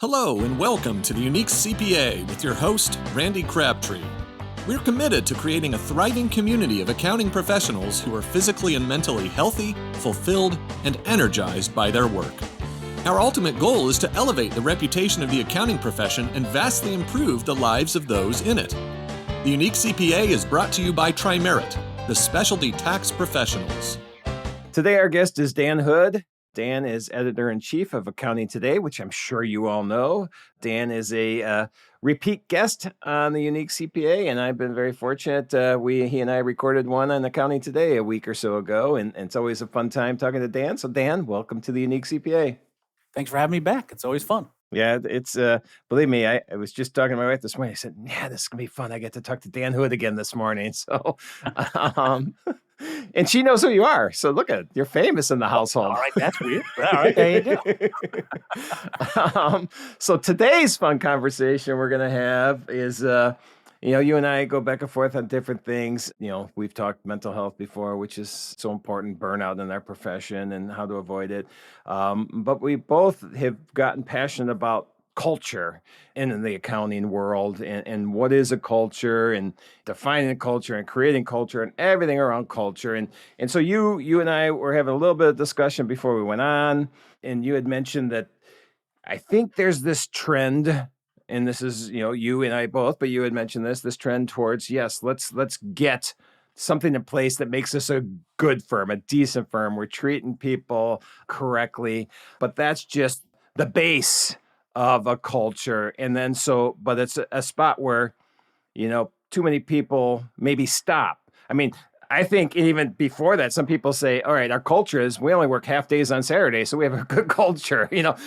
Hello and welcome to the Unique CPA with your host, Randy Crabtree. We're committed to creating a thriving community of accounting professionals who are physically and mentally healthy, fulfilled, and energized by their work. Our ultimate goal is to elevate the reputation of the accounting profession and vastly improve the lives of those in it. The Unique CPA is brought to you by Tri-Merit, the specialty tax professionals. Today, our guest is Dan Hood. Dan is editor-in-chief of Accounting Today, which I'm sure you all know. Dan is a repeat guest on the Unique CPA, and I've been very fortunate. He and I recorded one on Accounting Today a week or so ago, and it's always a fun time talking to Dan. So, Dan, welcome to the Unique CPA. Thanks for having me back. It's always fun. Yeah, it's, believe me, I was just talking to my wife this morning. I said, yeah, this is going to be fun. I get to talk to Dan Hood again this morning. So, and she knows who you are. So look at it. You're famous in the household. All right, that's weird. All right, there you go. So today's fun conversation we're going to have is, you and I go back and forth on different things. We've talked mental health before, which is so important, burnout in our profession and how to avoid it. But we both have gotten passionate about culture in the accounting world and what is a culture and defining a culture and creating culture and everything around culture. And so you and I were having a little bit of discussion before we went on, and you had mentioned that I think there's this trend, and this is, you and I both, but you had mentioned this trend towards, yes, let's get something in place that makes us a good firm, a decent firm. We're treating people correctly, but that's just the base of a culture. And then but it's a spot where, too many people maybe stop. I mean, I think even before that, some people say, all right, our culture is we only work half days on Saturday, so we have a good culture. We have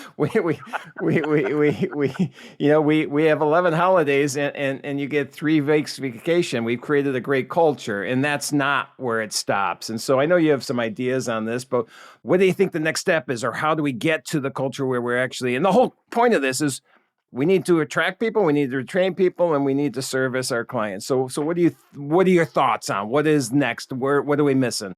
11 holidays and you get 3 weeks vacation. We've created a great culture, and that's not where it stops. And so I know you have some ideas on this, but what do you think the next step is, or how do we get to the culture where we're actually, and the whole point of this is we need to attract people, we need to retrain people, and we need to service our clients. So what are your thoughts on what is next? What are we missing?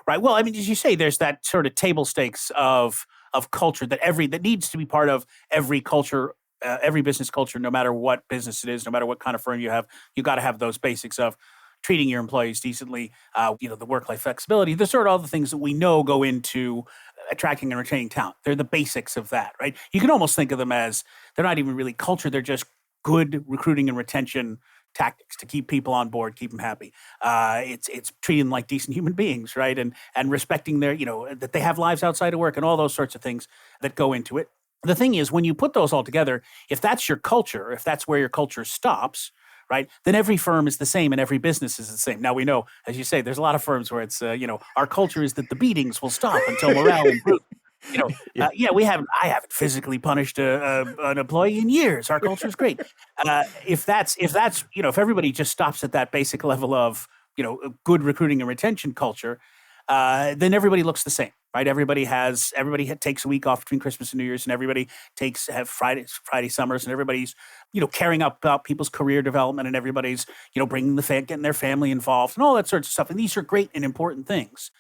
Right. Well, I mean, as you say, there's that sort of table stakes of culture that needs to be part of every culture, every business culture, no matter what business it is, no matter what kind of firm you have. You got to have those basics of treating your employees decently, the work-life flexibility, the sort of all the things that we know go into attracting and retaining talent. They're the basics of that, right? You can almost think of them as they're not even really culture. They're just good recruiting and retention tactics to keep people on board, keep them happy. It's treating them like decent human beings, right? And respecting their, that they have lives outside of work and all those sorts of things that go into it. The thing is, when you put those all together, if that's your culture, if that's where your culture stops, right, then every firm is the same and every business is the same. Now, we know, as you say, there's a lot of firms where it's, our culture is that the beatings will stop until morale improves. I haven't physically punished an employee in years. Our culture is great. If everybody just stops at that basic level of, good recruiting and retention culture, then everybody looks the same, right? Everybody takes a week off between Christmas and New Year's, and everybody have Friday summers, and everybody's, caring about people's career development, and everybody's, getting their family involved and all that sorts of stuff. And these are great and important things.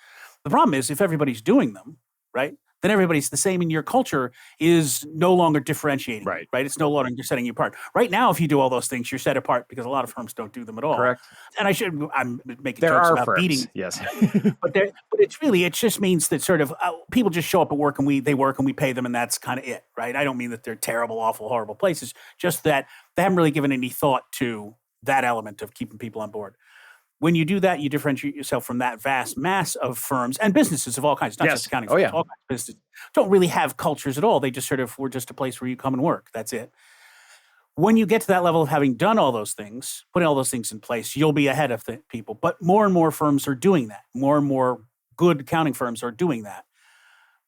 The problem is if everybody's doing them, right, then everybody's the same, and your culture is no longer differentiating, right? It's no longer setting you apart. Right now, if you do all those things, you're set apart because a lot of firms don't do them at all. Correct. And I'm making there jokes are about firms. Beating. Yes. but it just means that sort of people just show up at work and they work and we pay them, and that's kind of it, right? I don't mean that they're terrible, awful, horrible places, just that they haven't really given any thought to that element of keeping people on board. When you do that, you differentiate yourself from that vast mass of firms and businesses of all kinds, not just accounting firms, all kinds of businesses don't really have cultures at all. They just we're just a place where you come and work. That's it. When you get to that level of having done all those things, putting all those things in place, you'll be ahead of the people. But more and more firms are doing that. More and more good accounting firms are doing that.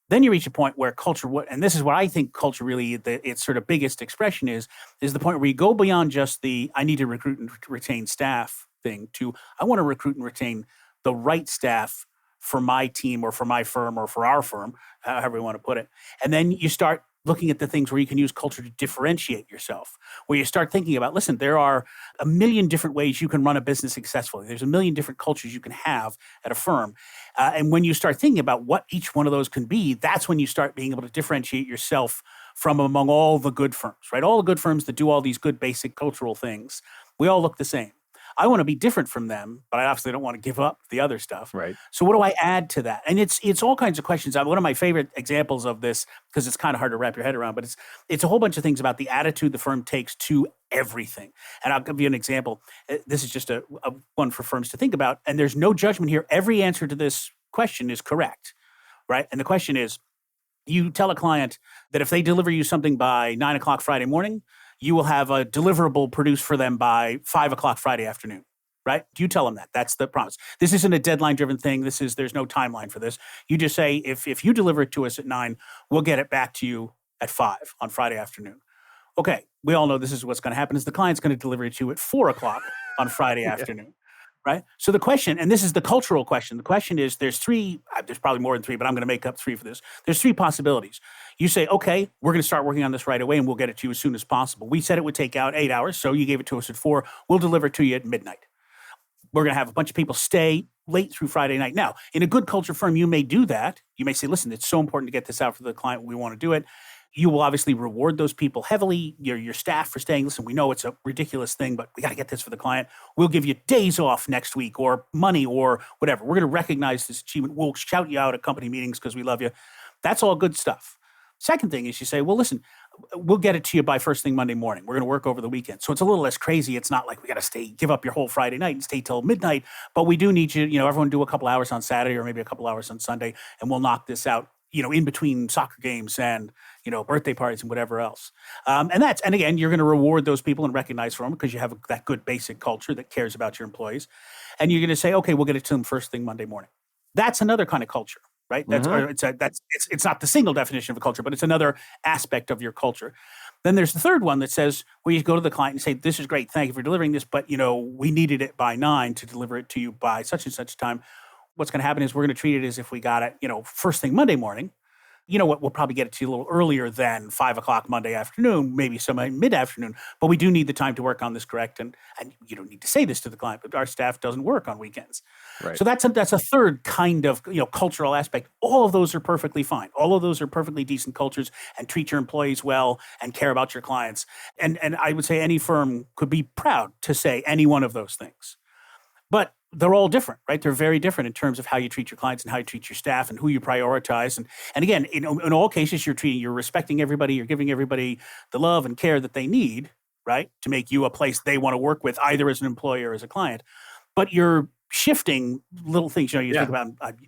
Then you reach a point where culture, and this is what I think culture really, its sort of biggest expression is the point where you go beyond just the I need to recruit and retain staff thing to I want to recruit and retain the right staff for my team or for my firm or for our firm, however you want to put it. And then you start looking at the things where you can use culture to differentiate yourself, where you start thinking about, listen, there are a million different ways you can run a business successfully. There's a million different cultures you can have at a firm. And when you start thinking about what each one of those can be, that's when you start being able to differentiate yourself from among all the good firms, right? All the good firms that do all these good basic cultural things, we all look the same. I want to be different from them, but I obviously don't want to give up the other stuff. Right. So what do I add to that? And it's all kinds of questions. One of my favorite examples of this, because it's kind of hard to wrap your head around, but it's a whole bunch of things about the attitude the firm takes to everything. And I'll give you an example. This is just a one for firms to think about. And there's no judgment here. Every answer to this question is correct, right? And the question is, you tell a client that if they deliver you something by 9 o'clock Friday morning, you will have a deliverable produced for them by 5 o'clock Friday afternoon, right? You tell them that. That's the promise. This isn't a deadline-driven thing. There's no timeline for this. You just say, if you deliver it to us at 9, we'll get it back to you at 5 on Friday afternoon. Okay, we all know this is what's going to happen is the client's going to deliver it to you at 4 o'clock on Friday afternoon. Right? So the question, and this is the cultural question, the question is there's probably more than 3, but I'm going to make up 3 for this. There's 3 possibilities. You say, okay, we're going to start working on this right away and we'll get it to you as soon as possible. We said it would take out 8 hours, so you gave it to us at 4. We'll deliver it to you at midnight. We're going to have a bunch of people stay late through Friday night. Now, in a good culture firm, you may do that. You may say, listen, it's so important to get this out for the client. We want to do it. You will obviously reward those people heavily, your staff for staying. Listen, we know it's a ridiculous thing, but we got to get this for the client. We'll give you days off next week or money or whatever. We're going to recognize this achievement. We'll shout you out at company meetings because we love you. That's all good stuff. Second thing is you say, well, listen, we'll get it to you by first thing Monday morning. We're going to work over the weekend. So it's a little less crazy. It's not like we got to give up your whole Friday night and stay till midnight. But we do need you, everyone do a couple hours on Saturday or maybe a couple hours on Sunday, and we'll knock this out, in between soccer games and, birthday parties and whatever else. And again, you're going to reward those people and recognize from them because you have that good basic culture that cares about your employees. And you're going to say, okay, we'll get it to them first thing Monday morning. That's another kind of culture, right? It's not the single definition of a culture, but it's another aspect of your culture. Then there's the third one that says, well, you go to the client and say, this is great. Thank you for delivering this. But, we needed it by 9 to deliver it to you by such and such time. What's going to happen is we're going to treat it as if we got it, first thing Monday morning. You know what, we'll probably get it to you a little earlier than 5 o'clock Monday afternoon, maybe some mid-afternoon, but we do need the time to work on this correct. And you don't need to say this to the client, but our staff doesn't work on weekends. Right. So that's a third kind of, cultural aspect. All of those are perfectly fine. All of those are perfectly decent cultures and treat your employees well and care about your clients. And I would say any firm could be proud to say any one of those things. But they're all different, right? They're very different in terms of how you treat your clients and how you treat your staff and who you prioritize. And again, in all cases, you're respecting everybody, you're giving everybody the love and care that they need, right? To make you a place they want to work with, either as an employee or as a client. But you're shifting little things. You think about,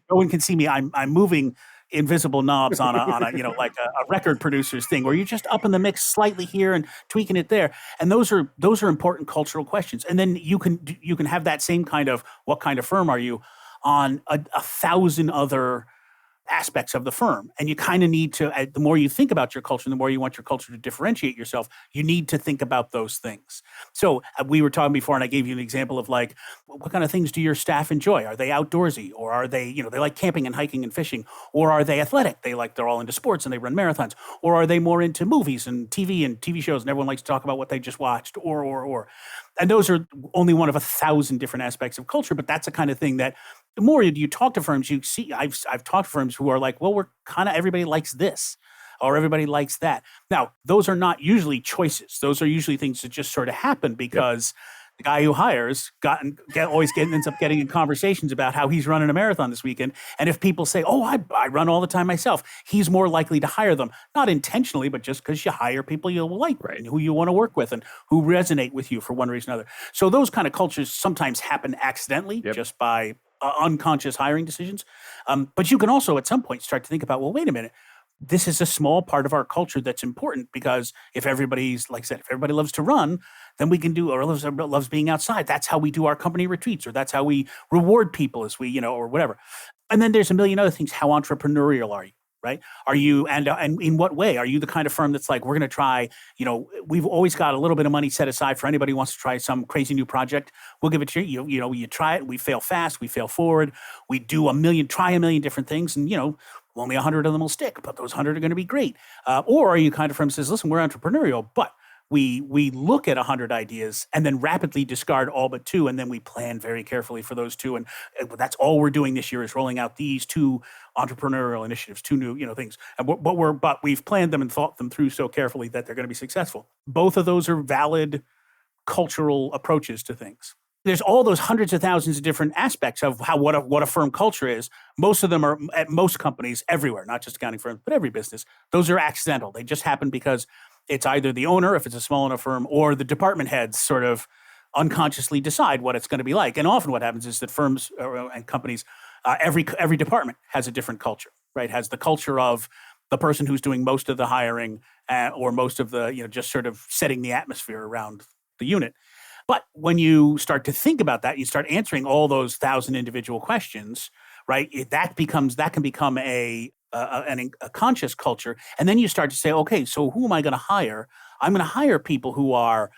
no one can see me. I'm moving invisible knobs on a like a record producer's thing, where you're just up in the mix slightly here and tweaking it there. And those are important cultural questions. And then you can have that same kind of what kind of firm are you on a 1,000 other aspects of the firm. And you kind of need to, the more you think about your culture, and the more you want your culture to differentiate yourself, you need to think about those things. So we were talking before, and I gave you an example of like, what kind of things do your staff enjoy? Are they outdoorsy, or are they, they like camping and hiking and fishing, or are they athletic? They're all into sports and they run marathons, or are they more into movies and TV shows and everyone likes to talk about what they just watched, or. And those are only one of 1,000 different aspects of culture, but that's the kind of thing that the more you talk to firms, you see, I've talked to firms who are like, well, we're kind of, everybody likes this or everybody likes that. Now, those are not usually choices. Those are usually things that just sort of happen because the guy who hires ends up getting in conversations about how he's running a marathon this weekend. And if people say, oh, I run all the time myself, he's more likely to hire them, not intentionally, but just because you hire people you like and who you want to work with and who resonate with you for one reason or another. So those kind of cultures sometimes happen accidentally just by unconscious hiring decisions. But you can also at some point start to think about, well, wait a minute. This is a small part of our culture that's important, because if everybody's, like I said, if everybody loves to run, then we can do, or loves being outside. That's how we do our company retreats, or that's how we reward people as we, or whatever. And then there's a million other things. How entrepreneurial are you? Right? Are you, and in what way? Are you the kind of firm that's like, we're going to try, we've always got a little bit of money set aside for anybody who wants to try some crazy new project. We'll give it to you. You try it. We fail fast. We fail forward. We do try a million different things. And, only 100 of them will stick, but those 100 are going to be great. Or are you kind of firm that says, listen, we're entrepreneurial, but we look at 100 ideas and then rapidly discard all but two, and then we plan very carefully for those two. And that's all we're doing this year is rolling out these two entrepreneurial initiatives, two new things. And but we've planned them and thought them through so carefully that they're going to be successful. Both of those are valid cultural approaches to things. There's all those hundreds of thousands of different aspects of what a firm culture is. Most of them are at most companies everywhere, not just accounting firms, but every business. Those are accidental. They just happen because it's either the owner, if it's a small enough firm, or the department heads sort of unconsciously decide what it's going to be like. And often what happens is that firms and companies, every department has a different culture, right? Has the culture of the person who's doing most of the hiring or most of the, just sort of setting the atmosphere around the unit. But when you start to think about that, you start answering all those 1,000 individual questions, right? That can become a conscious culture. And then you start to say, okay, so who am I going to hire? I'm going to hire people who are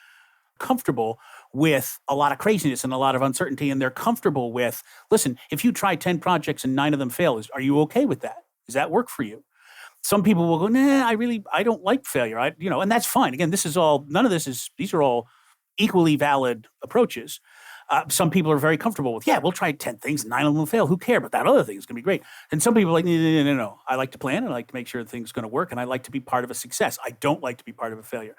comfortable with a lot of craziness and a lot of uncertainty. And they're comfortable with, listen, if you try 10 projects and 9 of them fail, are you okay with that? Does that work for you? Some people will go, nah, I don't like failure. And that's fine. Again, these are all equally valid approaches. Some people are very comfortable with, we'll try 10 things, 9 of them will fail. Who cares? But that other thing is going to be great. And some people are like, no. I like to plan, and I like to make sure the thing's going to work, and I like to be part of a success. I don't like to be part of a failure.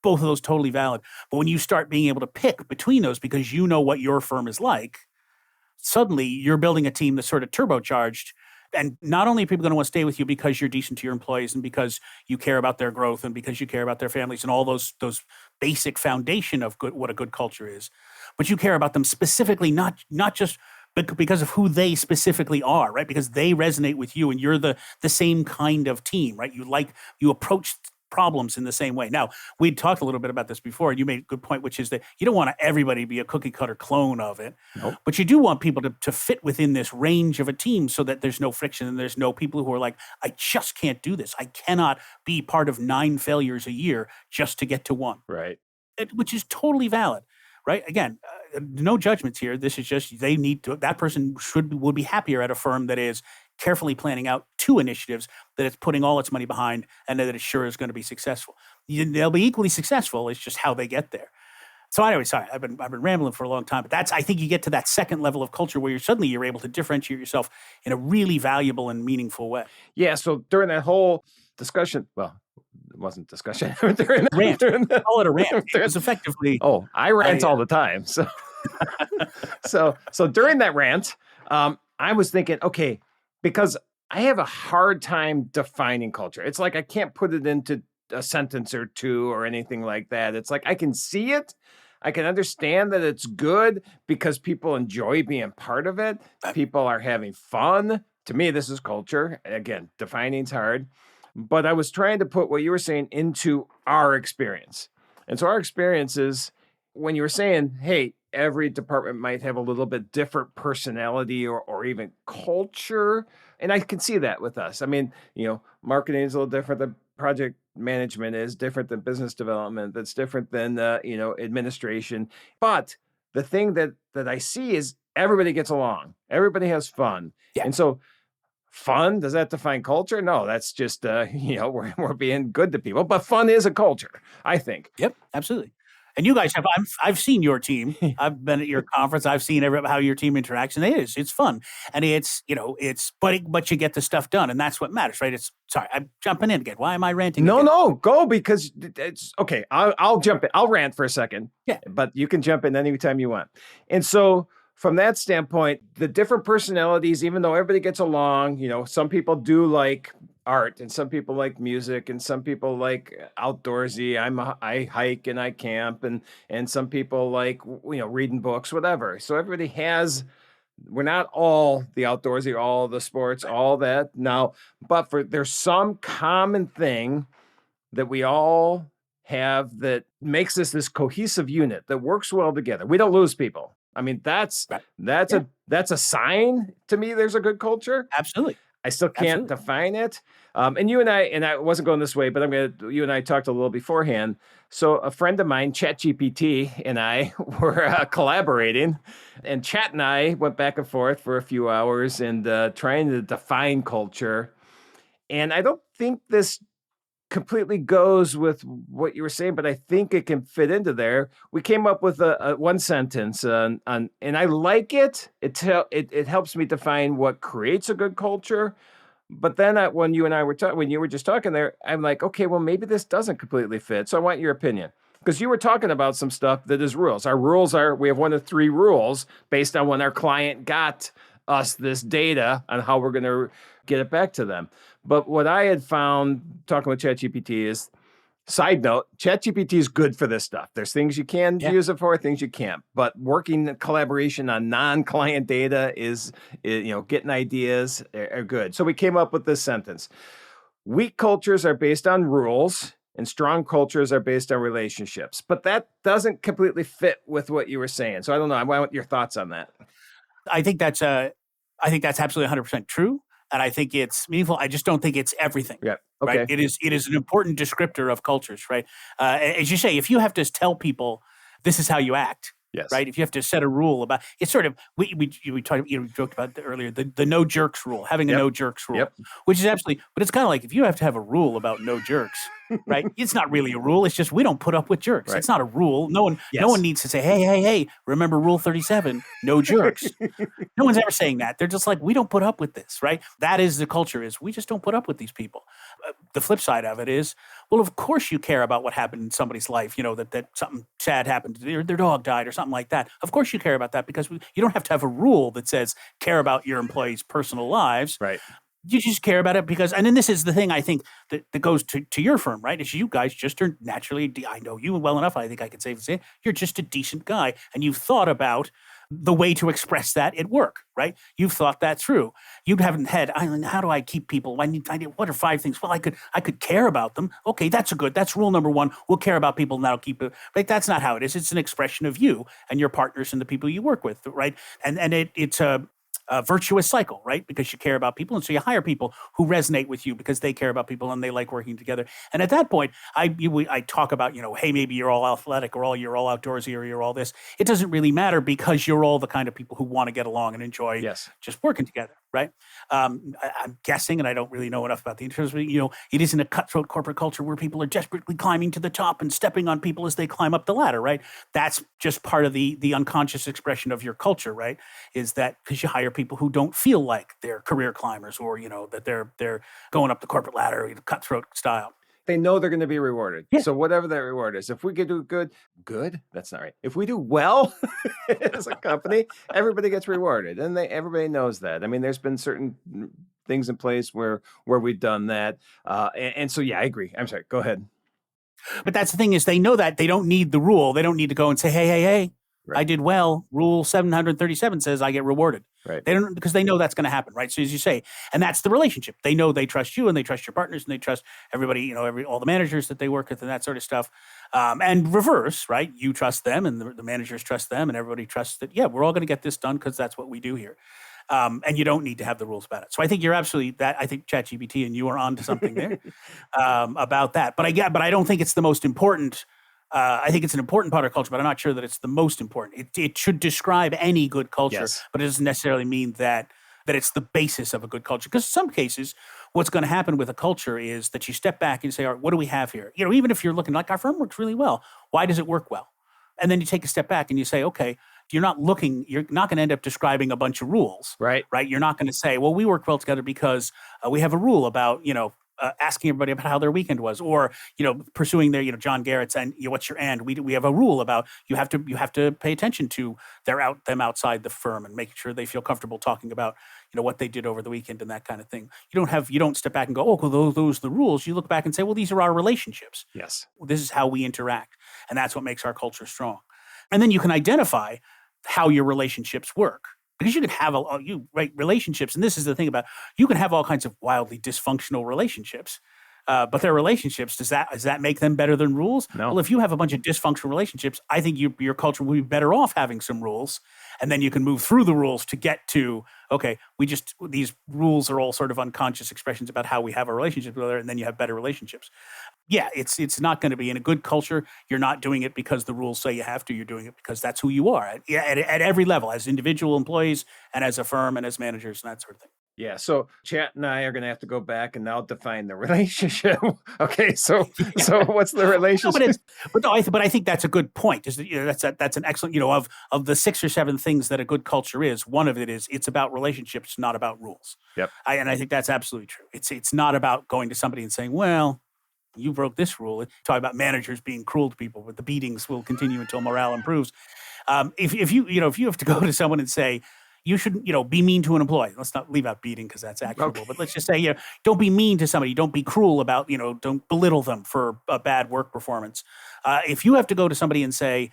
Both of those totally valid. But when you start being able to pick between those because you know what your firm is like, suddenly you're building a team that's sort of turbocharged. And not only are people going to want to stay with you because you're decent to your employees and because you care about their growth and because you care about their families and all those basic foundation of what a good culture is, but you care about them specifically, not just because of who they specifically are, right? Because they resonate with you and you're the same kind of team, right? You approach problems in the same way. Now, we talked a little bit about this before, and you made a good point, which is that you don't want everybody to be a cookie cutter clone of it, Nope. But you do want people to fit within this range of a team so that there's no friction and there's no people who are like, I just can't do this. I cannot be part of 9 failures a year just to get to 1. Right. Which is totally valid, right? Again, no judgments here. This is just that person would be happier at a firm that is carefully planning out 2 initiatives that it's putting all its money behind and that it sure is going to be successful. They'll be equally successful. It's just how they get there. So anyway, sorry, I've been rambling for a long time, but I think you get to that second level of culture where you're able to differentiate yourself in a really valuable and meaningful way. Yeah. So during that whole discussion, well, it wasn't discussion. during Rant. the, Call it a rant. It was effectively. Oh, I rant all the time. So, so during that rant, I was thinking, okay, because I have a hard time defining culture. It's like I can't put it into a sentence or 2 or anything like that. It's like I can see it. I can understand that it's good because people enjoy being part of it. People are having fun. To me, this is culture. Again, defining's hard. But I was trying to put what you were saying into our experience. And so our experience is when you were saying, hey, every department might have a little bit different personality or even culture. And I can see that with us. I mean, marketing is a little different than project management is different than business development. That's different than, administration. But the thing that I see is everybody gets along. Everybody has fun. Yeah. And so fun, does that define culture? No, that's just, we're being good to people. But fun is a culture, I think. Yep, absolutely. And you guys I've seen your team. I've been at your conference. I've seen how your team interacts, and it's fun. And but you get the stuff done, and that's what matters, right? Sorry, I'm jumping in again. Why am I ranting? No, go, because it's okay. I'll jump in. I'll rant for a second. Yeah. But you can jump in anytime you want. And so from that standpoint, the different personalities, even though everybody gets along, some people do like art and some people like music and some people like outdoorsy. I hike and I camp and some people like, reading books, whatever. So everybody we're not all the outdoorsy, all the sports, all that now, but there's some common thing that we all have that makes us this cohesive unit that works well together. We don't lose people. I mean, that's a sign to me. There's a good culture. Absolutely. I still can't define it. And you and I wasn't going this way, but you and I talked a little beforehand. So a friend of mine, ChatGPT, and I were collaborating, and Chat and I went back and forth for a few hours and trying to define culture. And I don't think this completely goes with what you were saying, but I think it can fit into there. We came up with a one sentence on, and I like it. It helps me define what creates a good culture. But then when you and I were when you were just talking there, I'm like, okay, well, maybe this doesn't completely fit. So I want your opinion because you were talking about some stuff that is rules. Our rules are we have one of three rules based on when our client got us this data on how we're going to get it back to them. But what I had found talking with ChatGPT is side note, ChatGPT is good for this stuff. There's things you can use it for, things you can't. But working collaboration on non-client data is getting ideas are good. So we came up with this sentence. Weak cultures are based on rules and strong cultures are based on relationships. But that doesn't completely fit with what you were saying. So I don't know. I want your thoughts on that. I think that's absolutely 100% true. And I think it's meaningful. I just don't think it's everything. Yeah. Okay. Right? It is an important descriptor of cultures, right? As you say, if you have to tell people this is how you act, yes. Right? If you have to set a rule about it's sort of we talked joked about earlier the no jerks rule, having a no jerks rule, which is absolutely. But it's kind of like if you have to have a rule about no jerks, right? It's not really a rule. It's just we don't put up with jerks. Right. It's not a rule. No one needs to say, hey, remember Rule 37, no jerks. No one's ever saying that. They're just like, we don't put up with this, right? That is the culture is we just don't put up with these people. The flip side of it is, well, of course you care about what happened in somebody's life, that something sad happened, their dog died or something like that. Of course you care about that because you don't have to have a rule that says care about your employees' personal lives. Right. You just care about it because, and then this is the thing I think that goes to your firm, right? Is you guys just are naturally, I know you well enough, I think I can safely say, you're just a decent guy. And you've thought about the way to express that at work, right? You've thought that through. You haven't had, how do I keep people? What are 5 things? Well, I could care about them. Okay, that's rule number 1. We'll care about people and that'll keep it. But that's not how it is. It's an expression of you and your partners and the people you work with, right? And it's a virtuous cycle, right? Because you care about people. And so you hire people who resonate with you because they care about people and they like working together. And at that point, I talk about, hey, maybe you're all athletic or you're all outdoorsy or you're all this. It doesn't really matter because you're all the kind of people who want to get along and enjoy just working together, right? I'm guessing, and I don't really know enough about the interest, but, it isn't a cutthroat corporate culture where people are desperately climbing to the top and stepping on people as they climb up the ladder, right? That's just part of the unconscious expression of your culture, right? Is that because you hire people who don't feel like they're career climbers or, that they're going up the corporate ladder, cutthroat style. They know they're going to be rewarded. Yeah. So whatever that reward is, if we could do good, that's not right. If we do well as a company, everybody gets rewarded and everybody knows that. I mean, there's been certain things in place where we've done that. And so, yeah, I agree. I'm sorry. Go ahead. But that's the thing is they know that they don't need the rule. They don't need to go and say, hey, right. I did well. Rule 737 says I get rewarded. Right. They don't, because they know that's going to happen, right? So as you say, and that's the relationship. They know they trust you and they trust your partners and they trust everybody, all the managers that they work with and that sort of stuff. And reverse, right? You trust them and the managers trust them and everybody trusts that, we're all going to get this done because that's what we do here. And you don't need to have the rules about it. So I think you're absolutely I think ChatGPT and you are onto something there about that. But I don't think it's the most important. I think it's an important part of culture, but I'm not sure that it's the most important. It should describe any good culture, but it doesn't necessarily mean that it's the basis of a good culture. Because in some cases, what's going to happen with a culture is that you step back and say, all right, what do we have here? Even if you're looking like our firm works really well, why does it work well? And then you take a step back and you say, okay, you're not going to end up describing a bunch of rules, right? You're not going to say, well, we work well together because we have a rule about, asking everybody about how their weekend was, or pursuing their John Garrett's and what's your and we have a rule about you have to pay attention to them outside the firm and making sure they feel comfortable talking about what they did over the weekend and that kind of thing. You don't step back and go, oh, well, those are the rules. You look back and say, well, these are our relationships. Yes, this is how we interact, and that's what makes our culture strong. And then you can identify how your relationships work. Because you can have relationships, and this is the thing about you can have all kinds of wildly dysfunctional relationships, but they're relationships. Does that make them better than rules? No. Well, if you have a bunch of dysfunctional relationships, I think your culture will be better off having some rules, and then you can move through the rules to get to these rules are all sort of unconscious expressions about how we have a relationship with other, and then you have better relationships. Yeah, it's not going to be in a good culture. You're not doing it because the rules say you have to. You're doing it because that's who you are at every level, as individual employees and as a firm and as managers and that sort of thing. Yeah, so Chat and I are going to have to go back and now define the relationship. Okay, so what's the No, but relationship? it's but I think that's a good point. Is that, that's an excellent, of the 6 or 7 things that a good culture is. One of it is it's about relationships, not about rules. Yep. And I think that's absolutely true. It's not about going to somebody and saying, well, you broke this rule. Talk about managers being cruel to people, but the beatings will continue until morale improves. If you have to go to someone and say you shouldn't be mean to an employee, let's not leave out beating because that's actionable. Okay. But let's just say don't be mean to somebody, don't be cruel about don't belittle them for a bad work performance. If you have to go to somebody and say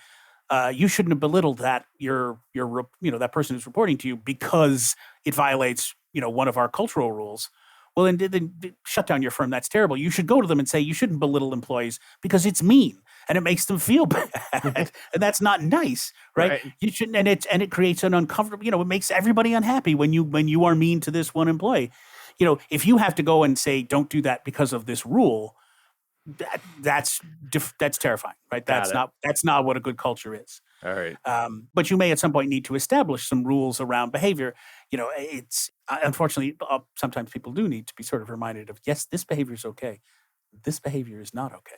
you shouldn't have belittled that that person who's reporting to you because it violates one of our cultural rules. Well, then shut down your firm. That's terrible. You should go to them and say you shouldn't belittle employees because it's mean and it makes them feel bad, and that's not nice, right? You shouldn't, and it creates an uncomfortable. It makes everybody unhappy when you are mean to this one employee. If you have to go and say don't do that because of this rule, that's terrifying, right? That's not what a good culture is. All right. But you may at some point need to establish some rules around behavior. It's unfortunately sometimes people do need to be sort of reminded of, yes, this behavior is okay. This behavior is not okay.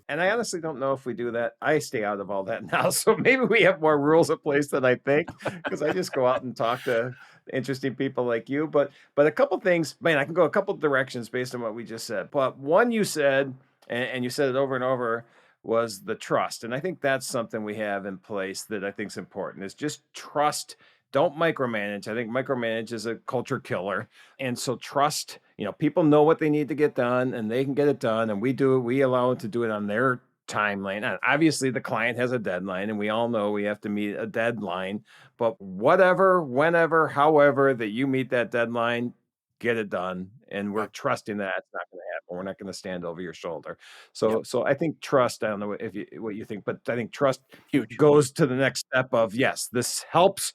And I honestly don't know if we do that. I stay out of all that now, so maybe we have more rules in place than I think, because I just go out and talk to interesting people like you. But a couple things, man, I can go a couple directions based on what we just said. But one you said, and you said it over and over, was the trust, and I think that's something we have in place that I think is important. Is just trust. Don't micromanage. I think micromanage is a culture killer. And so trust, people know what they need to get done and they can get it done. And we allow them to do it on their timeline. And obviously the client has a deadline and we all know we have to meet a deadline, but whatever, whenever, however that you meet that deadline, get it done. And we're trusting that it's not going to happen. We're not going to stand over your shoulder. So I think trust, I don't know what you think, but I think trust Huge. goes to the next step of, yes, this helps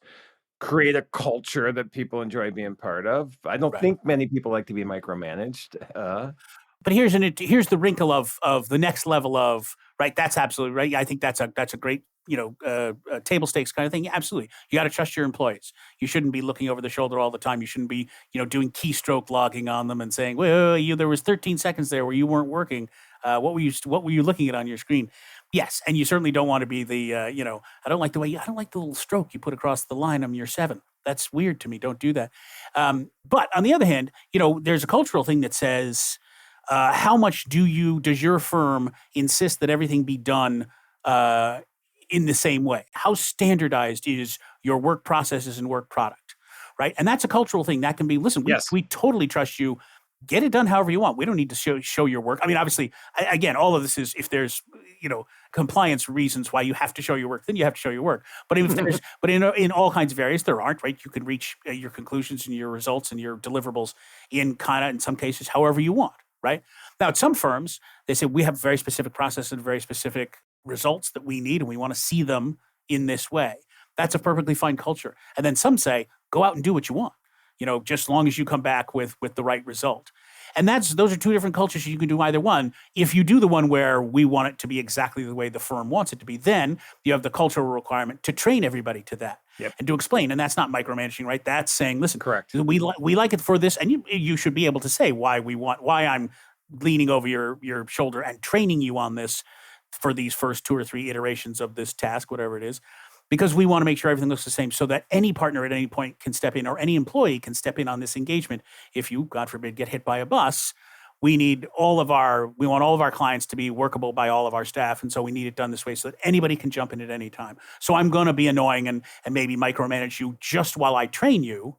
create a culture that people enjoy being part of. I don't think many people like to be micromanaged. But here's the wrinkle of the next level of, right. That's absolutely right. I think that's a great table stakes kind of thing. Absolutely, you got to trust your employees. You shouldn't be looking over the shoulder all the time. You shouldn't be doing keystroke logging on them and saying, well, there was 13 seconds there where you weren't working. What were you looking at on your screen? Yes, and you certainly don't want to be the I don't like the little stroke you put across the line on your 7. That's weird to me. Don't do that. But on the other hand, there's a cultural thing that says, how much does your firm insist that everything be done in the same way? How standardized is your work processes and work product, right? And that's a cultural thing that can be. Listen, we totally trust you. Get it done however you want. We don't need to show your work. I mean, obviously, again, all of this is if there's compliance reasons why you have to show your work, then you have to show your work. But if there's in all kinds of areas there aren't, right? You can reach your conclusions and your results and your deliverables in some cases however you want, right? Now, at some firms, they say we have very specific processes and very specific results that we need, and we want to see them in this way. That's a perfectly fine culture. And then some say, go out and do what you want. Just as long as you come back with the right result. And those are two different cultures. You can do either one. If you do the one where we want it to be exactly the way the firm wants it to be, then you have the cultural requirement to train everybody to that and to explain. And that's not micromanaging, right? That's saying, listen, correct. We like it for this, and you should be able to say why I'm leaning over your shoulder and training you on this for these first 2 or 3 iterations of this task, whatever it is. Because we want to make sure everything looks the same so that any partner at any point can step in or any employee can step in on this engagement. If you, God forbid, get hit by a bus, we want all of our clients to be workable by all of our staff. And so we need it done this way so that anybody can jump in at any time. So I'm going to be annoying and maybe micromanage you just while I train you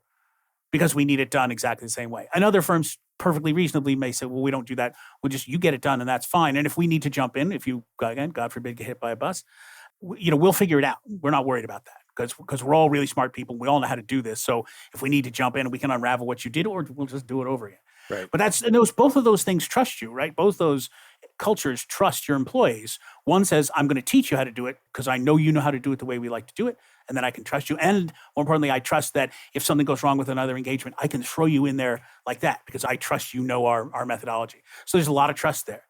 because we need it done exactly the same way. And other firms perfectly reasonably may say, well, we don't do that. You get it done and that's fine. And if we need to jump in, if you, again, God forbid, get hit by a bus, we'll figure it out. We're not worried about that because we're all really smart people. We all know how to do this. So if we need to jump in, we can unravel what you did, or we'll just do it over again. Right. But both of those things trust you, right? Both those cultures trust your employees. One says, I'm going to teach you how to do it because I know you know how to do it the way we like to do it. And then I can trust you. And more importantly, I trust that if something goes wrong with another engagement, I can throw you in there like that because I trust our methodology. So there's a lot of trust there.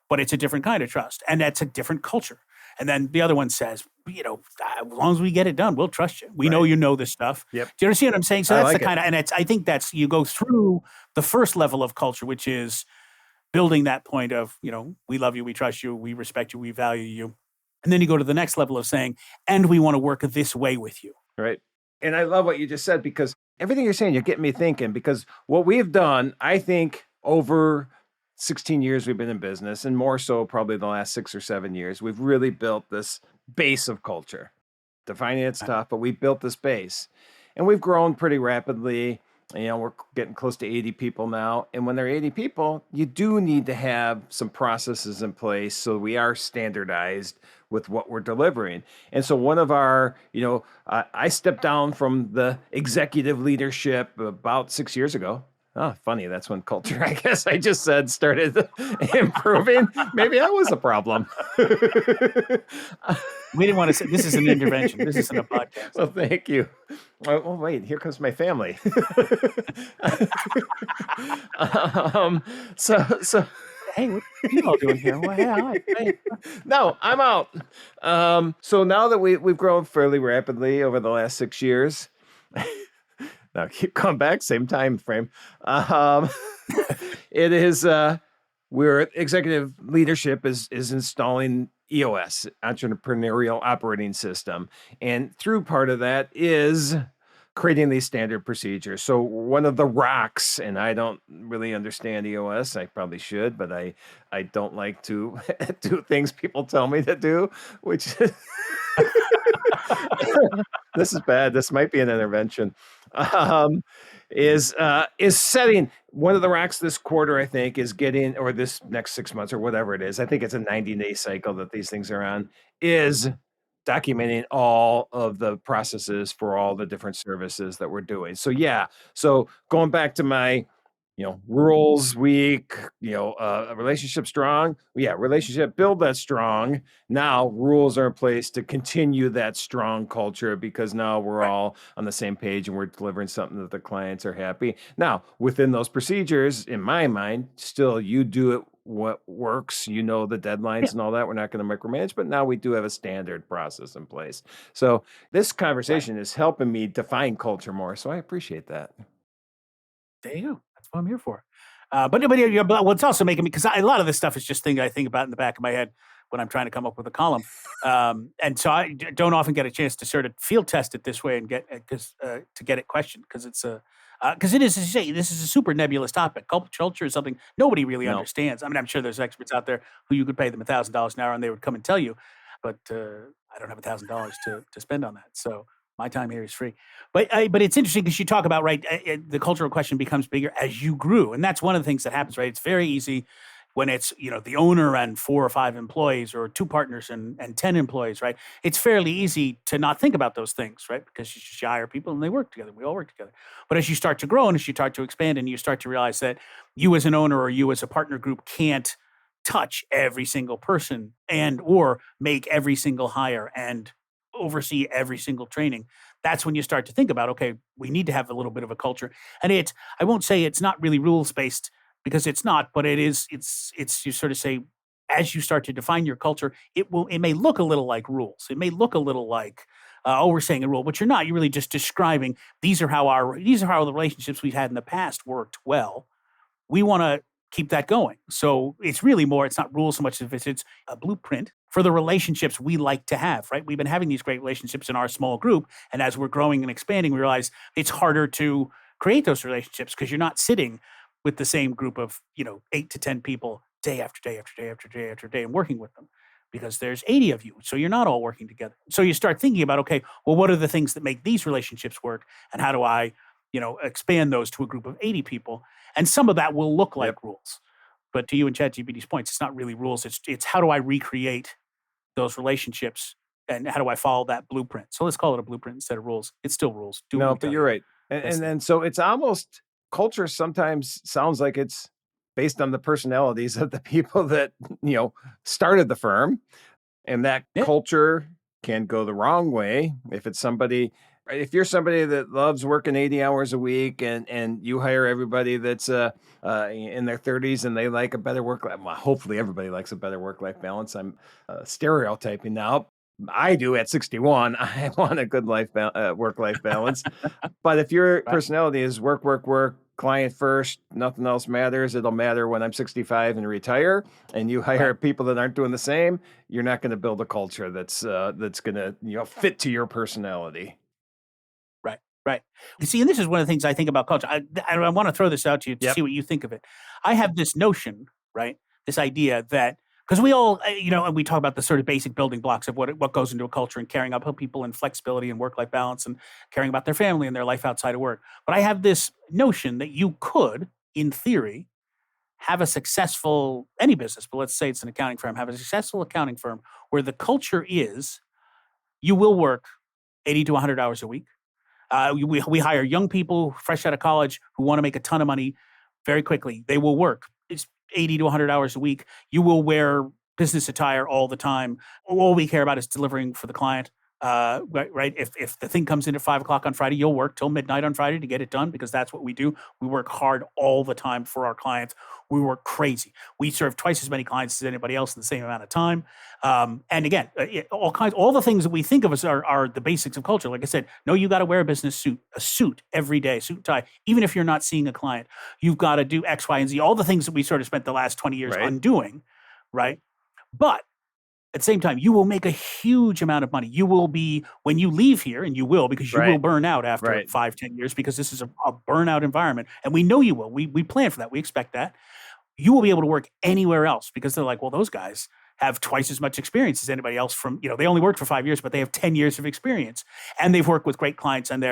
But it's a different kind of trust. And that's a different culture. And then the other one says, as long as we get it done, we'll trust you. We know Right. you know this stuff. Yep. Do you understand what I'm saying? So I that's the like it. kind of, and I think that's, you go through the first level of culture, which is building that point of, we love you, we trust you, we respect you, we value you. And then you go to the next level of saying, and we want to work this way with you. Right. And I love what you just said, because everything you're saying, you're getting me thinking, because what we've done, I think, over 16 years we've been in business, and more so probably the last 6 or 7 years, we've really built this base of culture. Defining it's tough, but we built this base, and we've grown pretty rapidly. We're getting close to 80 people now. And when there are 80 people, you do need to have some processes in place so we are standardized with what we're delivering. And so one of our, I stepped down from the executive leadership about 6 years ago. Oh, funny. That's when culture, I guess I just said, started improving. Maybe I was a problem. We didn't want to say this is an intervention. This isn't a podcast. Well, thank you. Oh, wait, here comes my family. So Hey, what are you all doing here? Well, yeah, hey. no, I'm out. So now that we've grown fairly rapidly over the last 6 years, now keep coming back, same time frame. It is we're executive leadership is installing EOS, entrepreneurial operating system, and through part of that is creating these standard procedures. So one of the rocks, and I don't really understand EOS, I probably should, but I don't like to do things people tell me to do, which this is bad. This might be an intervention. Is setting one of the rocks this quarter, I think, is getting, or this next 6 months or whatever it is. I think it's a 90-day cycle that these things are on, is documenting all of the processes for all the different services that we're doing. So yeah, so going back to my, rules week, a relationship strong. Yeah, relationship, build that strong. Now rules are in place to continue that strong culture, because now we're all on the same page and we're delivering something that the clients are happy. Now, within those procedures, in my mind, still you do it what works, the deadlines and all that. We're not going to micromanage, but now we do have a standard process in place. So this conversation is helping me define culture more. So I appreciate that. There you go. That's what I'm here for. But what's also making me, because a lot of this stuff is just things I think about in the back of my head when I'm trying to come up with a column. And so I don't often get a chance to sort of field test it this way and get it questioned, because it's because it is, as you say, this is a super nebulous topic. Culture is something nobody really understands. I mean, I'm sure there's experts out there who you could pay them $1,000 an hour and they would come and tell you, but I don't have $1,000 to spend on that. So my time here is free. But it's interesting because you talk about, the cultural question becomes bigger as you grew. And that's one of the things that happens, right? It's very easy when it's, the owner and 4 or 5 employees, or 2 partners and 10 employees, right? It's fairly easy to not think about those things, right? Because you just hire people and they work together. We all work together. But as you start to grow and as you start to expand and you start to realize that you as an owner or you as a partner group can't touch every single person and or make every single hire and oversee every single training, that's when you start to think about, okay, we need to have a little bit of a culture. And I won't say it's not really rules based, because it's not, but it's you sort of say, as you start to define your culture, it may look a little like rules. It may look a little like, we're saying a rule, but you're not. You're really just describing these are how the relationships we've had in the past worked well. We want to keep that going. So it's really more, it's not rules so much as it's a blueprint for the relationships we like to have, right? We've been having these great relationships in our small group. And as we're growing and expanding, we realize it's harder to create those relationships because you're not sitting with the same group of, 8 to 10 people day after day after day after day after day and working with them, because there's 80 of you. So you're not all working together. So you start thinking about, okay, well, what are the things that make these relationships work? And how do I, expand those to a group of 80 people? And some of that will look like rules. But to you and ChatGPT's points, it's not really rules. It's how do I recreate those relationships and how do I follow that blueprint? So let's call it a blueprint instead of rules. It's still rules. No, but you're right. And then so it's almost, culture sometimes sounds like it's based on the personalities of the people that, started the firm. And that culture can go the wrong way if it's somebody. If you're somebody that loves working 80 hours a week and you hire everybody that's in their 30s and they like a better work life, well, hopefully everybody likes a better work-life balance. I'm stereotyping now. I do at 61. I want a good work-life balance. But if your Right. personality is work, work, work, client first, nothing else matters, it'll matter when I'm 65 and retire, and you hire Right. people that aren't doing the same, you're not going to build a culture that's going to, fit to your personality. Right. Right. You see, and this is one of the things I think about culture. I want to throw this out to you to Yep. see what you think of it. I have this notion, right? This idea that because we all, and we talk about the sort of basic building blocks of what goes into a culture and caring about people and flexibility and work life balance and caring about their family and their life outside of work. But I have this notion that you could, in theory, have a successful any business, but let's say it's an accounting firm, have a successful accounting firm where the culture is you will work 80 to 100 hours a week. We hire young people fresh out of college who want to make a ton of money very quickly. They will work. It's 80 to 100 hours a week. You will wear business attire all the time. All we care about is delivering for the client. Right. If the thing comes in at 5 o'clock on Friday, you'll work till midnight on Friday to get it done because that's what we do. We work hard all the time for our clients. We work crazy. We serve twice as many clients as anybody else in the same amount of time. And again, all the things that we think of as are the basics of culture. Like I said, no, you got to wear a suit every day, suit and tie. Even if you're not seeing a client, you've got to do X, Y, and Z. All the things that we sort of spent the last 20 years Right. undoing, right? But at the same time, you will make a huge amount of money. You will be, when you leave here, and you will, because you will Right. burn out after Right. 5, 10 years, because this is a burnout environment. And we know you will. We plan for that. We expect that. You will be able to work anywhere else because they're like, well, those guys have twice as much experience as anybody else from, they only worked for 5 years, but they have 10 years of experience. And they've worked with great clients and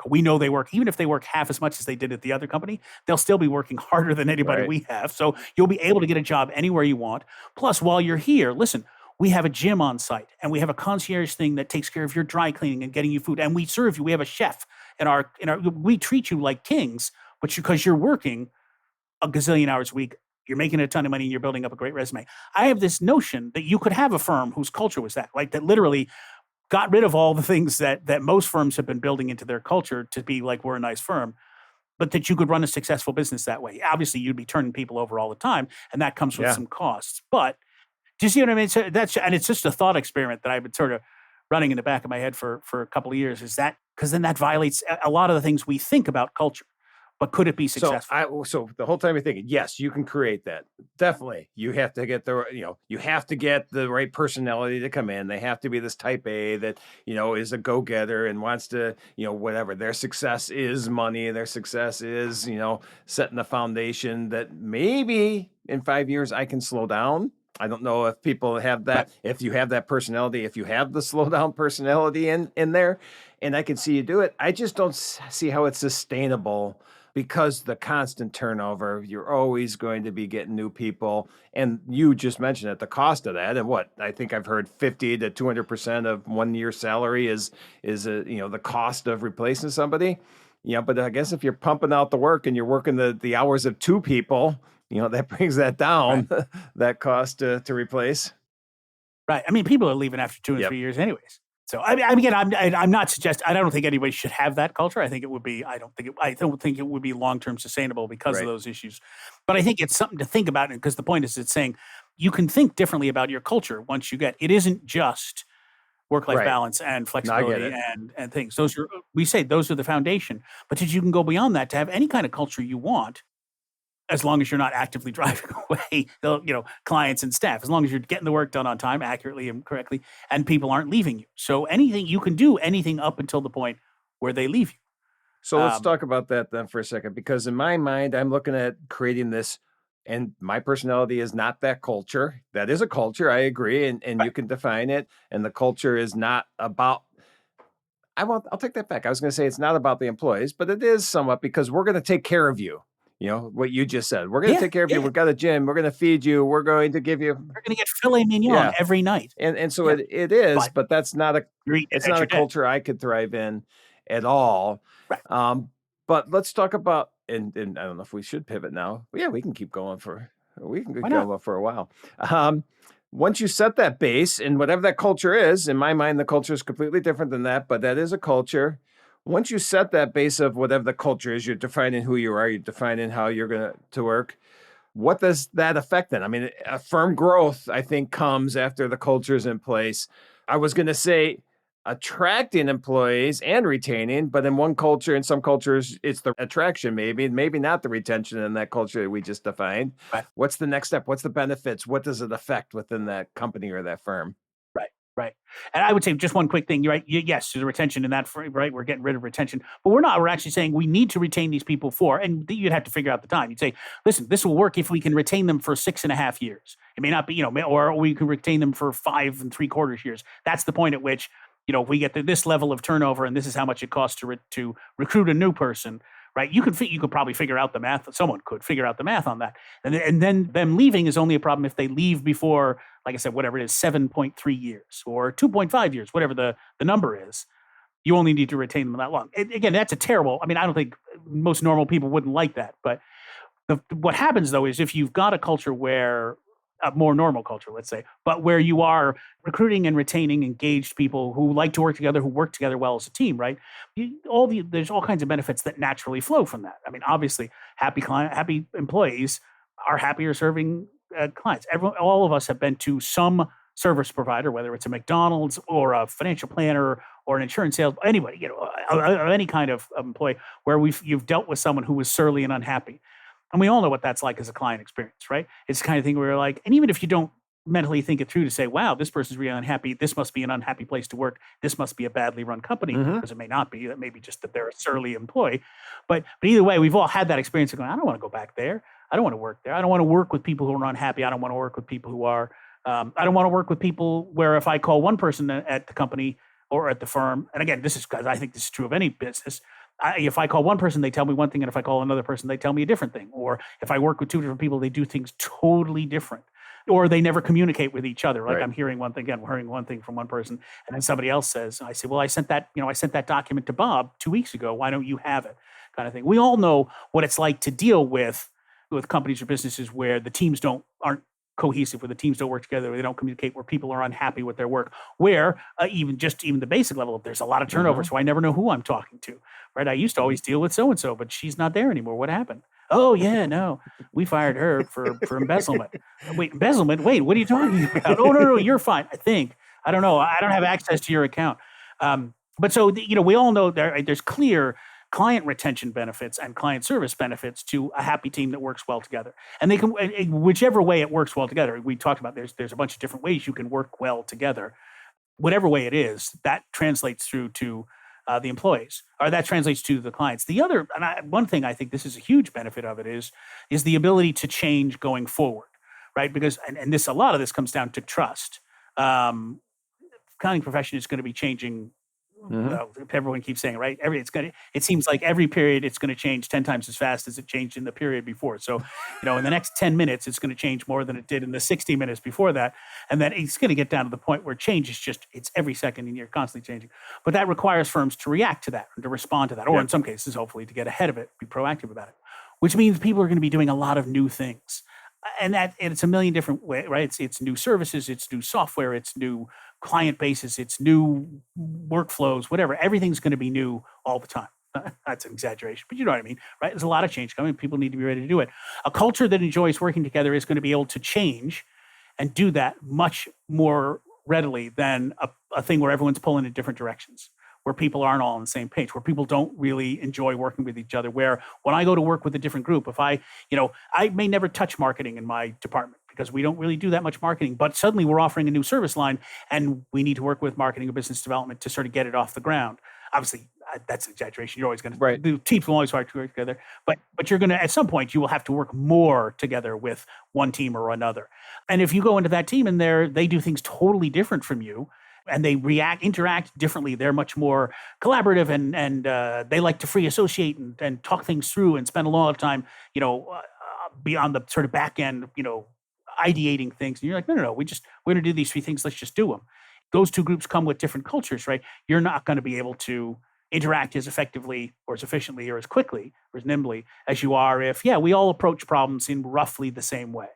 we know they work, even if they work half as much as they did at the other company, they'll still be working harder than anybody Right. we have. So you'll be able to get a job anywhere you want. Plus, while you're here, listen, we have a gym on site and we have a concierge thing that takes care of your dry cleaning and getting you food. And we serve you. We have a chef we treat you like kings, but because you're working a gazillion hours a week, you're making a ton of money and you're building up a great resume. I have this notion that you could have a firm whose culture was that, like that literally got rid of all the things that most firms have been building into their culture to be like, we're a nice firm, but that you could run a successful business that way. Obviously, you'd be turning people over all the time, and that comes with Yeah. some costs. But do you see what I mean? So and it's just a thought experiment that I've been sort of running in the back of my head for a couple of years. Is that because then that violates a lot of the things we think about culture. But could it be successful? So the whole time you're thinking, yes, you can create that. Definitely. You have to get the right personality to come in. They have to be this type A that, is a go-getter and wants to, whatever. Their success is money. Their success is, setting the foundation that maybe in 5 years I can slow down. I don't know if people have that, Right. if you have that personality, if you have the slow down personality in there, and I can see you do it. I just don't see how it's sustainable because the constant turnover, you're always going to be getting new people. And you just mentioned it, the cost of that. And what I think I've heard 50 to 200% of 1 year's salary is the cost of replacing somebody. But I guess if you're pumping out the work and you're working the hours of two people, that brings that down, Right. that cost to replace. Right. I mean, people are leaving after 2 or Yep. 3 years anyways. So again, I'm not suggesting. I don't think anybody should have that culture. I think it would be. I don't think it would be long term sustainable because Right. of those issues. But I think it's something to think about because the point is, it's saying you can think differently about your culture once you get. It isn't just work life Right. balance and No, I get flexibility it. and things. Those are those are the foundation. But that you can go beyond that to have any kind of culture you want. As long as you're not actively driving away, clients and staff, as long as you're getting the work done on time, accurately and correctly, and people aren't leaving you. So anything you can do anything up until the point where they leave you. So let's Um, talk about that then for a second, because in my mind, I'm looking at creating this, and my personality is not that culture. That is a culture, I agree, and you right. can define it. And the culture is not about. I'll take that back. I was going to say it's not about the employees, but it is somewhat because we're going to take care of you. What you just said. We're going to Yeah, take care of you. yeah. We've got a gym. We're going to feed you. We're going to give you. You're going to get filet mignon Yeah. every night. And so Yeah, it is, but but that's not you're eating it it's at not your a desk. culture I could thrive in at all. Right. But let's talk about, and I don't know if we should pivot now. Yeah, we can keep going we can Why keep not? going for a while. Once you set that base and whatever that culture is, in my mind, the culture is completely different than that, but that is a culture. Once you set that base of whatever the culture is, you're defining who you are, you're defining how you're going to work. what does that affect then? I mean, a firm growth, I think, comes after the culture's in place. I was going to say attracting employees and retaining, but in one culture, in some cultures, it's the attraction, maybe not the retention in that culture that we just defined. Right. What's the next step? What's the benefits? What does it affect within that company or that firm? Right, right. And I would say just one quick thing. You're right. Yes, there's a retention in that, right? We're getting rid of retention, but we're not. We're actually saying we need to retain these people and you'd have to figure out the time. You'd say, listen, this will work if we can retain them for 6.5 years. It may not be, or we can retain them for 5.75 years. That's the point at which, if we get to this level of turnover and this is how much it costs to recruit a new person, right? You could probably figure out the math. Someone could figure out the math on that. And then them leaving is only a problem if they leave before, like I said, whatever it is, 7.3 years or 2.5 years, whatever the number is. You only need to retain them that long. Again, that's a terrible, I don't think most normal people wouldn't like that. But what happens, though, is if you've got a culture where, a more normal culture, let's say, but where you are recruiting and retaining engaged people who like to work together, who work together well as a team, right? There's all kinds of benefits that naturally flow from that. Obviously, happy employees are happier serving clients. All of us have been to some service provider, whether it's a McDonald's or a financial planner or an insurance sales, anybody, any kind of employee where you've dealt with someone who was surly and unhappy. And we all know what that's like as a client experience, right? It's the kind of thing where you're like, and even if you don't mentally think it through to say, wow, this person's really unhappy. This must be an unhappy place to work. This must be a badly run company, because it may not be. That may be just that they're a surly employee. But either way, we've all had that experience of going, I don't want to go back there. I don't want to work there. I don't want to work with people who are unhappy. I don't want to work with people who are, I don't want to work with people where if I call one person at the company or at the firm, and again, this is because I think this is true of any business, if I call one person, they tell me one thing, and if I call another person, they tell me a different thing. Or if I work with two different people, they do things totally different. Or they never communicate with each other. Like, right. I'm hearing one thing from one person, and then somebody else says, I say, well, I sent that document to Bob 2 weeks ago. Why don't you have it? Kind of thing. We all know what it's like to deal with companies or businesses where the teams aren't cohesive, where the teams don't work together, where they don't communicate, where people are unhappy with their work, where even the basic level, there's a lot of turnover, so I never know who I'm talking to, right? I used to always deal with so-and-so, but she's not there anymore. What happened? Oh, yeah, no, we fired her for embezzlement. Wait, embezzlement? Wait, what are you talking about? Oh, no, you're fine, I think. I don't know. I don't have access to your account. But so, we all know there's clear client retention benefits and client service benefits to a happy team that works well together. And they can, whichever way it works well together, we talked about there's a bunch of different ways you can work well together. Whatever way it is, that translates through to the employees, or that translates to the clients. The other, one thing I think this is a huge benefit of it is the ability to change going forward, right? Because, and a lot of this comes down to trust. Accounting profession is going to be changing. Everyone keeps saying, right? It seems like every period it's going to change 10 times as fast as it changed in the period before. So, in the next 10 minutes, it's going to change more than it did in the 60 minutes before that. And then it's going to get down to the point where change is it's every second and you're constantly changing. But that requires firms to react to that and to respond to that, or in some cases, hopefully to get ahead of it, be proactive about it, which means people are going to be doing a lot of new things. And it's a million different ways, right? It's new services, it's new software, it's new client bases, it's new workflows, whatever. Everything's going to be new all the time. That's an exaggeration, but you know what I mean, right? There's a lot of change coming. People need to be ready to do it. A culture that enjoys working together is going to be able to change and do that much more readily than a thing where everyone's pulling in different directions, where people aren't all on the same page, where people don't really enjoy working with each other, where when I go to work with a different group, if I may never touch marketing in my department because we don't really do that much marketing, but suddenly we're offering a new service line and we need to work with marketing or business development to sort of get it off the ground. Obviously, that's an exaggeration. You're always going to, the teams will always work together, but you're going to, at some point, you will have to work more together with one team or another. And if you go into that team and they do things totally different from you, and they interact differently. They're much more collaborative, and they like to free associate and talk things through and spend a lot of time, beyond the sort of back end, ideating things. And you're like, no, we're going to do these three things. Let's just do them. Those two groups come with different cultures, right? You're not going to be able to interact as effectively or as efficiently or as quickly or as nimbly as you are if, we all approach problems in roughly the same way.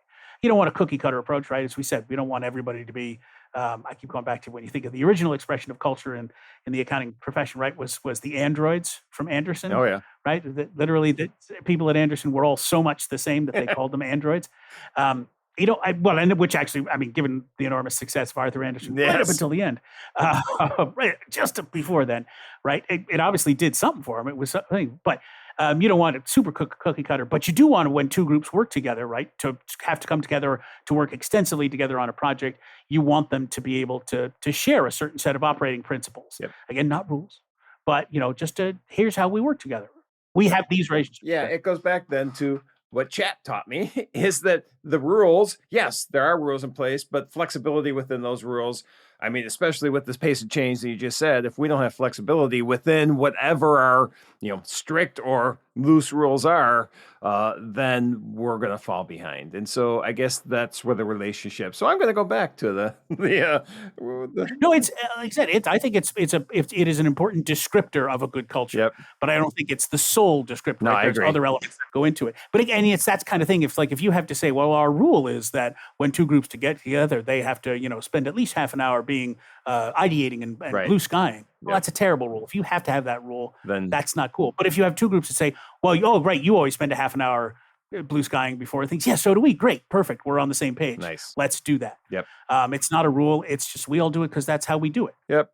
You don't want a cookie cutter approach, right? As we said, we don't want everybody to be I keep going back to when you think of the original expression of culture in the accounting profession, right, was the androids from Anderson, Oh, yeah. right? That literally, the people at Anderson were all so much the same that they called them androids. And which actually, I mean, given the enormous success of Arthur Anderson, right up Yes. until the end, right, just before then, right, it obviously did something for him. It was something, but you don't want a super cookie cutter, but you do want to, when two groups work together, right, to have to come together to work extensively together on a project, you want them to be able to share a certain set of operating principles. Yep. Again, not rules, but here's how we work together. We have these relationships. Yeah, it goes back then to what chat taught me is that the rules, yes, there are rules in place, but flexibility within those rules. I mean, especially with this pace of change that you just said, if we don't have flexibility within whatever our, strict or loose rules are, then we're going to fall behind. And so I guess that's where the relationship. So I'm going to go back to the No, it's like I said. I think it is an important descriptor of a good culture. Yep. But I don't think it's the sole descriptor. No, right? I There's agree. other elements that go into it. But again, it's that kind of thing. If you have to say, well, our rule is that when two groups to get together, they have to spend at least half an hour being ideating and Right. blue skying. Well, Yep. that's a terrible rule. If you have to have that rule, Then that's not cool. But if you have two groups that say, well, you always spend a half an hour blue skying before things. Yeah, so do we. Great, perfect. We're on the same page. Nice. Let's do that. Yep. It's not a rule. It's just we all do it because that's how we do it. Yep.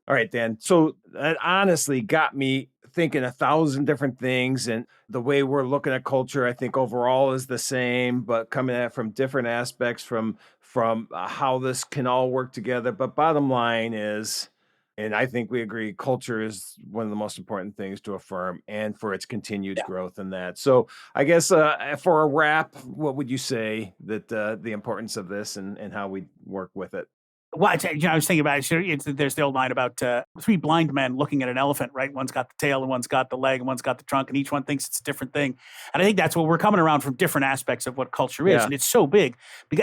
All right, Dan. So that honestly got me thinking 1,000 different things. And the way we're looking at culture, I think overall is the same, but coming at it from different aspects from how this can all work together. But bottom line is, and I think we agree, culture is one of the most important things to affirm and for its continued growth in that. So I guess for a wrap, what would you say that the importance of this and how we work with it? Well, I was thinking about it. There's the old line about three blind men looking at an elephant, right? One's got the tail, and one's got the leg, and one's got the trunk, and each one thinks it's a different thing. And I think that's what we're coming around from different aspects of what culture is, Yeah. and it's so big,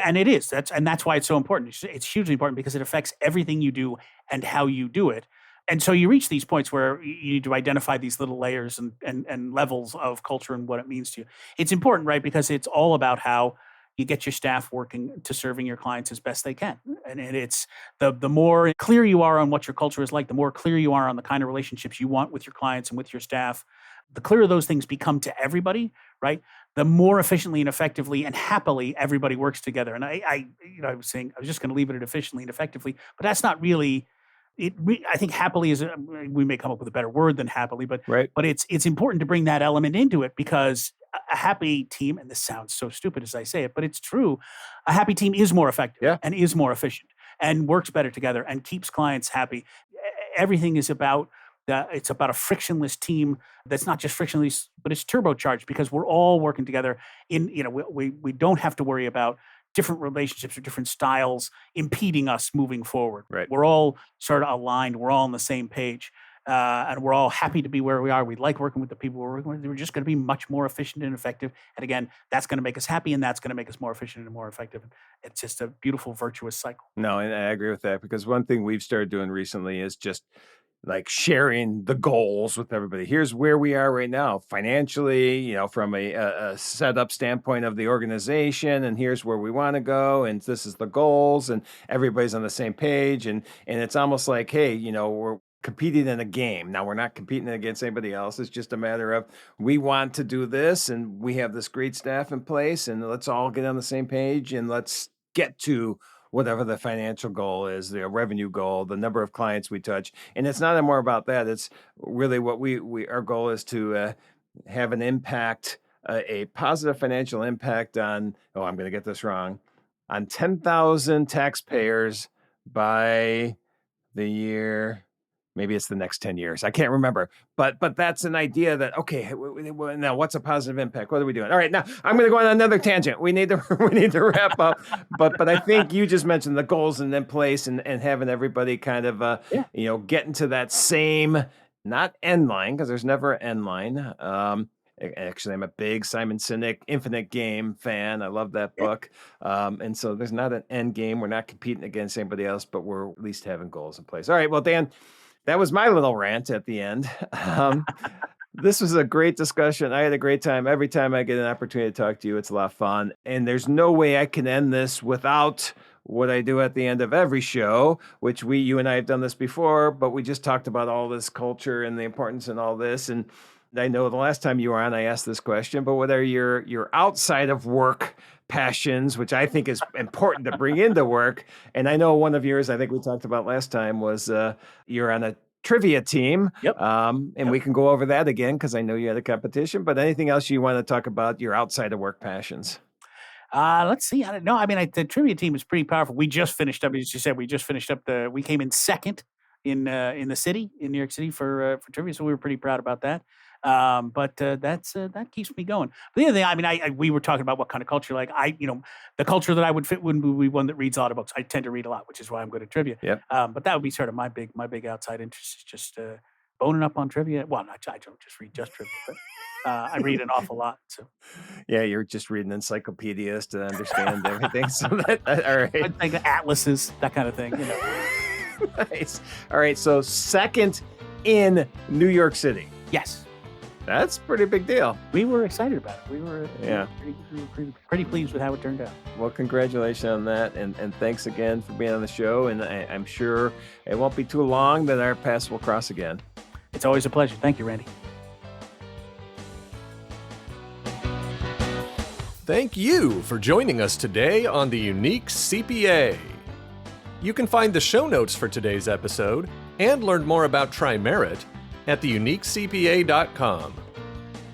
and it is. That's why it's so important. It's hugely important because it affects everything you do and how you do it. And so you reach these points where you need to identify these little layers and levels of culture and what it means to you. It's important, right? Because it's all about how you get your staff working to serving your clients as best they can. And it's the more clear you are on what your culture is like, the more clear you are on the kind of relationships you want with your clients and with your staff, the clearer those things become to everybody, right? The more efficiently and effectively and happily everybody works together. And I was saying, I was just going to leave it at efficiently and effectively, but that's not really it. I think happily is, we may come up with a better word than happily, but Right. but it's important to bring that element into it because a happy team, and this sounds so stupid as I say it, but it's true. A happy team is more effective and is more efficient and works better together and keeps clients happy. Everything is about it's about a frictionless team that's not just frictionless, but it's turbocharged because we're all working together. We don't have to worry about different relationships or different styles impeding us moving forward. Right. We're all sort of aligned. We're all on the same page. And we're all happy to be where we are. We like working with the people we're working with. We're just going to be much more efficient and effective. And again, that's going to make us happy, and that's going to make us more efficient and more effective. It's just a beautiful, virtuous cycle. No, and I agree with that because one thing we've started doing recently is just like sharing the goals with everybody. Here's where we are right now financially, from a setup standpoint of the organization, and here's where we want to go, and this is the goals, and everybody's on the same page, and it's almost like, hey, we're competing in a game. Now we're not competing against anybody else. It's just a matter of we want to do this, and we have this great staff in place, and let's all get on the same page, and let's get to whatever the financial goal is, the revenue goal, the number of clients we touch. And it's not more about that. It's really what our goal is to have an impact, a positive financial impact on, I'm going to get this wrong, on 10,000 taxpayers by the year, maybe it's the next 10 years. I can't remember, but that's an idea that, okay, now what's a positive impact? What are we doing? All right, now I'm going to go on another tangent. We need to wrap up, but I think you just mentioned the goals and in place and having everybody kind of, getting to that same, not end line, because there's never an end line. Actually, I'm a big Simon Sinek Infinite Game fan. I love that book. And so there's not an end game. We're not competing against anybody else, but we're at least having goals in place. All right, well, Dan, that was my little rant at the end. This was a great discussion. I had a great time. Every time I get an opportunity to talk to you, it's a lot of fun. And there's no way I can end this without what I do at the end of every show, which you and I have done this before, but we just talked about all this culture and the importance and all this. And I know the last time you were on, I asked this question, but what are your outside of work passions, which I think is important to bring into work? And I know one of yours, I think we talked about last time, was you're on a trivia team. Yep. And we can go over that again because I know you had a competition, but anything else you want to talk about your outside of work passions? Let's see. I don't know. I mean, the trivia team is pretty powerful. We just finished up, as you said, we came in second in the city, in New York City for trivia. So we were pretty proud about that. But that keeps me going. But the other thing, I mean, we were talking about what kind of culture, like the culture that I would fit wouldn't be one that reads a lot of books. I tend to read a lot, which is why I'm good at trivia. Yep. But that would be sort of my big outside interest, is just boning up on trivia. Well, I don't just read just trivia, but I read an awful lot. So yeah, you're just reading encyclopedias to understand everything. So that all right. I think atlases, that kind of thing. Nice. All right. So second in New York City. Yes. That's a pretty big deal. We were excited about it. We were pretty pleased with how it turned out. Well, congratulations on that. And thanks again for being on the show. And I'm sure it won't be too long that our paths will cross again. It's always a pleasure. Thank you, Randy. Thank you for joining us today on the Unique CPA. You can find the show notes for today's episode and learn more about Tri-Merit at theuniquecpa.com.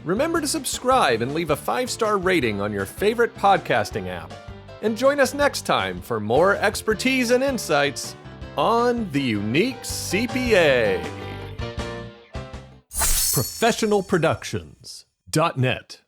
Remember to subscribe and leave a 5-star rating on your favorite podcasting app. And join us next time for more expertise and insights on the Unique CPA. ProfessionalProductions.net